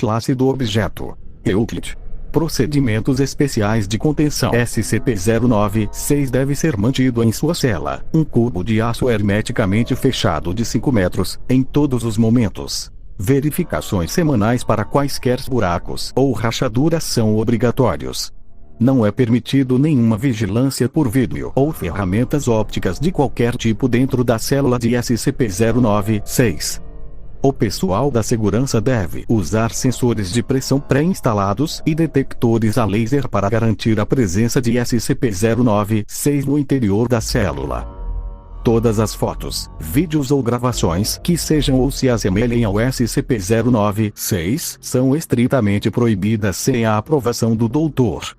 Classe do objeto: Euclid. Procedimentos especiais de contenção. SCP-096 deve ser mantido em sua cela, um cubo de aço hermeticamente fechado de 5 metros, em todos os momentos. Verificações semanais para quaisquer buracos ou rachaduras são obrigatórios. Não é permitido nenhuma vigilância por vídeo ou ferramentas ópticas de qualquer tipo dentro da célula de SCP-096. O pessoal da segurança deve usar sensores de pressão pré-instalados e detectores a laser para garantir a presença de SCP-096 no interior da célula. Todas as fotos, vídeos ou gravações que sejam ou se assemelhem ao SCP-096 são estritamente proibidas sem a aprovação do Dr.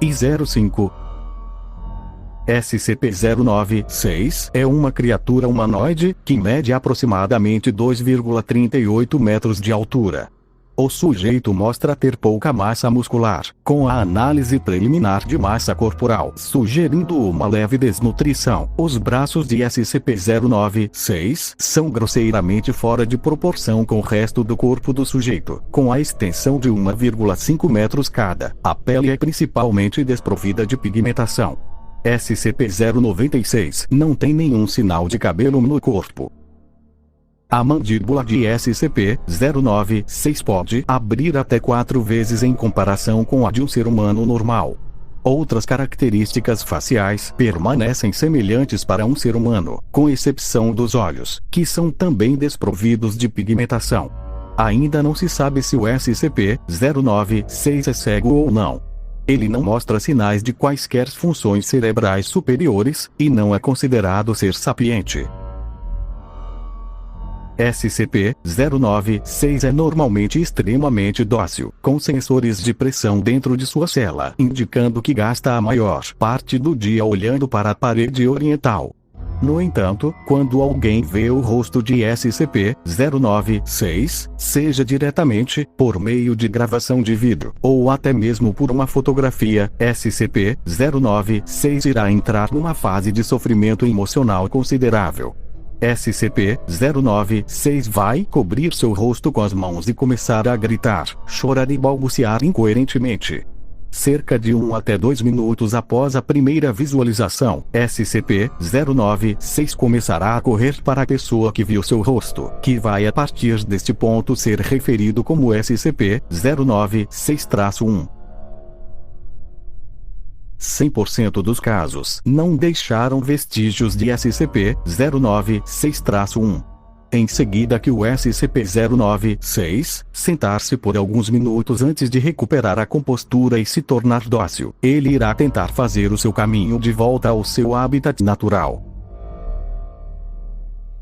I-05. SCP-096 é uma criatura humanoide que mede aproximadamente 2,38 metros de altura. O sujeito mostra ter pouca massa muscular, com a análise preliminar de massa corporal sugerindo uma leve desnutrição. Os braços de SCP-096 são grosseiramente fora de proporção com o resto do corpo do sujeito, com a extensão de 1,5 metros cada. A pele é principalmente desprovida de pigmentação. SCP-096 não tem nenhum sinal de cabelo no corpo. A mandíbula de SCP-096 pode abrir até 4 vezes em comparação com a de um ser humano normal. Outras características faciais permanecem semelhantes para um ser humano, com exceção dos olhos, que são também desprovidos de pigmentação. Ainda não se sabe se o SCP-096 é cego ou não. Ele não mostra sinais de quaisquer funções cerebrais superiores, e não é considerado ser sapiente. SCP-096 é normalmente extremamente dócil, com sensores de pressão dentro de sua cela, indicando que gasta a maior parte do dia olhando para a parede oriental. No entanto, quando alguém vê o rosto de SCP-096, seja diretamente, por meio de gravação de vídeo, ou até mesmo por uma fotografia, SCP-096 irá entrar numa fase de sofrimento emocional considerável. SCP-096 vai cobrir seu rosto com as mãos e começar a gritar, chorar e balbuciar incoerentemente. Cerca de 1 até 2 minutos após a primeira visualização, SCP-096 começará a correr para a pessoa que viu seu rosto, que vai a partir deste ponto ser referido como SCP-096-1. 100% dos casos não deixaram vestígios de SCP-096-1. Em seguida que o SCP-096 sentar-se por alguns minutos antes de recuperar a compostura e se tornar dócil, ele irá tentar fazer o seu caminho de volta ao seu habitat natural.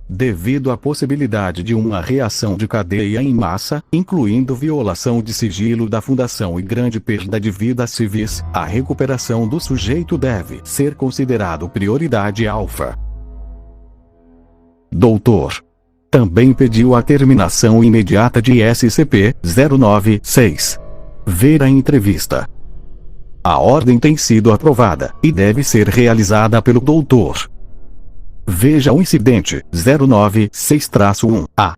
Devido à possibilidade de uma reação de cadeia em massa, incluindo violação de sigilo da Fundação e grande perda de vidas civis, a recuperação do sujeito deve ser considerado prioridade alfa. Doutor também pediu a terminação imediata de SCP-096. Ver a entrevista. A ordem tem sido aprovada, e deve ser realizada pelo doutor. Veja o incidente 096-1-A.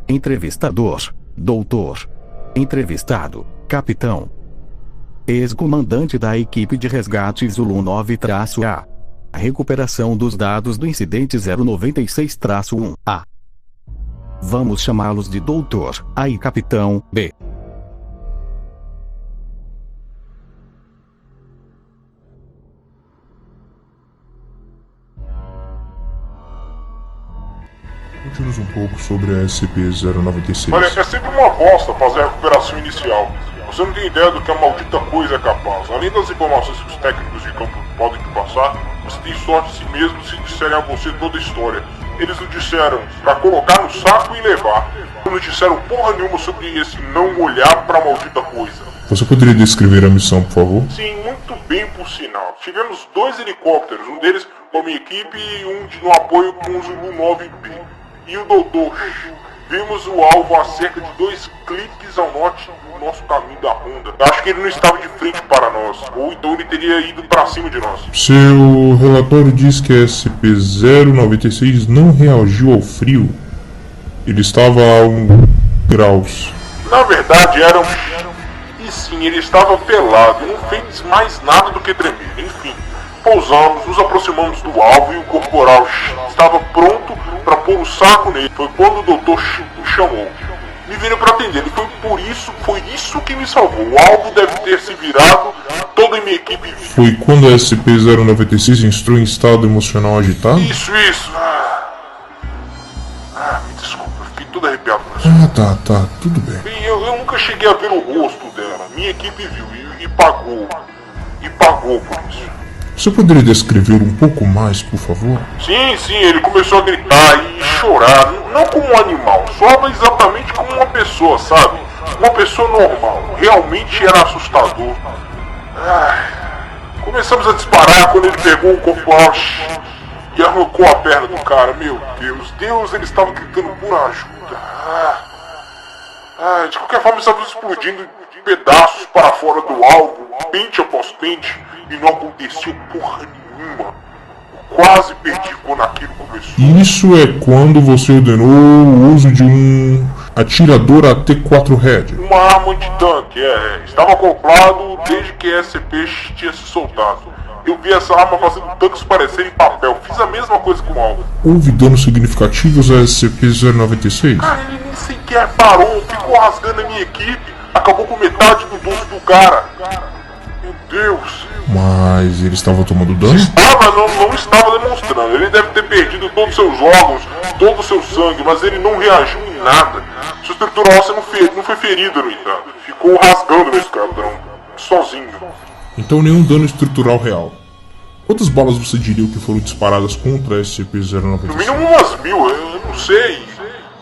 Entrevistador: Doutor. Entrevistado: Capitão. Ex-comandante da equipe de resgate Zulu 9-A. Recuperação dos dados do incidente 096-1-A. Vamos chamá-los de Doutor A e Capitão B. Conte-nos um pouco sobre a SCP-096. Olha, é sempre uma bosta fazer a recuperação inicial. Você não tem ideia do que a maldita coisa é capaz. Além das informações que os técnicos de campo podem te passar, você tem sorte de si mesmo se disserem a você toda a história. Eles não disseram pra colocar no saco e levar. Não disseram porra nenhuma sobre esse não olhar pra maldita coisa. Você poderia descrever a missão, por favor? Sim, muito bem por sinal. Tivemos 2 helicópteros, um deles com a minha equipe e um no apoio com o Zulu 9B. E o doutor, vimos o alvo a cerca de 2 cliques ao norte do nosso caminho da ronda. Acho que ele não estava de frente para nós, ou então ele teria ido para cima de nós. Seu relatório diz que a SCP-096 não reagiu ao frio. Ele estava a graus. Na verdade eram... E sim, ele estava pelado e não fez mais nada do que tremer. Enfim, pousamos, nos aproximamos do alvo e o corporal estava pronto para pôr o saco nele. Foi quando o doutor me chamou. Me viram para atender e foi isso que me salvou. O alvo deve ter se virado, toda a minha equipe viu. Foi quando a SCP-096 entrou em estado emocional agitado? Isso. Me desculpa, eu fiquei todo arrepiado com isso. Tá, tudo bem. Bem, eu nunca cheguei a ver o rosto dela. Minha equipe viu e pagou. E pagou por isso. Você poderia descrever um pouco mais, por favor? Sim, ele começou a gritar e chorar. Não como um animal, soava exatamente como uma pessoa, sabe? Uma pessoa normal. Realmente era assustador. Começamos a disparar quando ele pegou o corporal e arrancou a perna do cara. Meu Deus, ele estava gritando por ajuda. De qualquer forma, estávamos explodindo em pedaços para fora do alvo, pente após pente, e não aconteceu porra nenhuma. Quase perdi quando aquilo começou. Isso é quando você ordenou o uso de um atirador AT-4 Red. Uma arma antitanque, estava acoplado desde que a SCP tinha se soltado. Eu vi essa arma fazendo tanques parecerem papel. Fiz a mesma coisa com o alvo. Houve danos significativos a SCP-096? Cara, ele nem sequer parou, ficou rasgando a minha equipe. Acabou com metade do doce do cara. Meu Deus. Mas ele estava tomando dano? Não estava demonstrando. Ele deve ter perdido todos os seus órgãos, todo o seu sangue, mas ele não reagiu em nada. Sua estrutura óssea não foi ferida, no entanto. Ficou rasgando no escadrão, sozinho. Então nenhum dano estrutural real. Quantas balas você diria que foram disparadas contra a SCP-096? No mínimo umas 1000, eu não sei.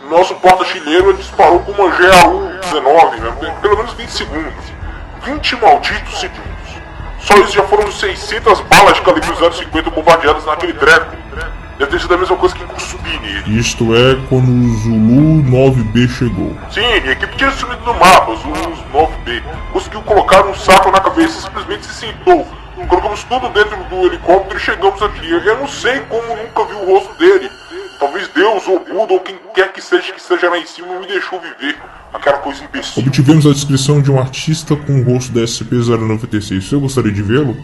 Nosso porta-chileiro disparou com uma GAU-19, né? Pelo menos 20 segundos. 20 malditos segundos. Só isso já foram 600 balas de calibre 0,50 bombardeadas naquele treco. Deve ter sido a mesma coisa que cuspir nele. Isto é quando o Zulu 9B chegou. Sim, a equipe tinha sumido do mapa, os Zulus 9B. Conseguiu colocar um saco na cabeça e simplesmente se sentou. Colocamos tudo dentro do helicóptero e chegamos aqui. Eu não sei como nunca vi o rosto dele. Talvez Deus ou Buda ou quem quer que seja lá em cima me deixou viver. Aquela coisa imbecil. Obtivemos a descrição de um artista com o rosto da SCP-096. Você gostaria de vê-lo?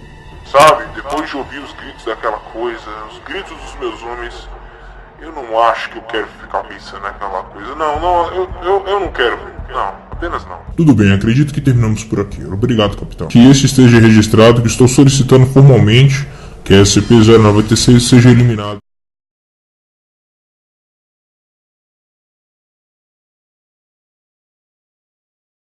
Sabe, depois de ouvir os gritos daquela coisa, os gritos dos meus homens, eu não acho que eu quero ficar pensando naquela coisa. Eu não quero ver. Não, apenas não. Tudo bem, acredito que terminamos por aqui. Obrigado, capitão. Que este esteja registrado que estou solicitando formalmente que a SCP-096 seja eliminada.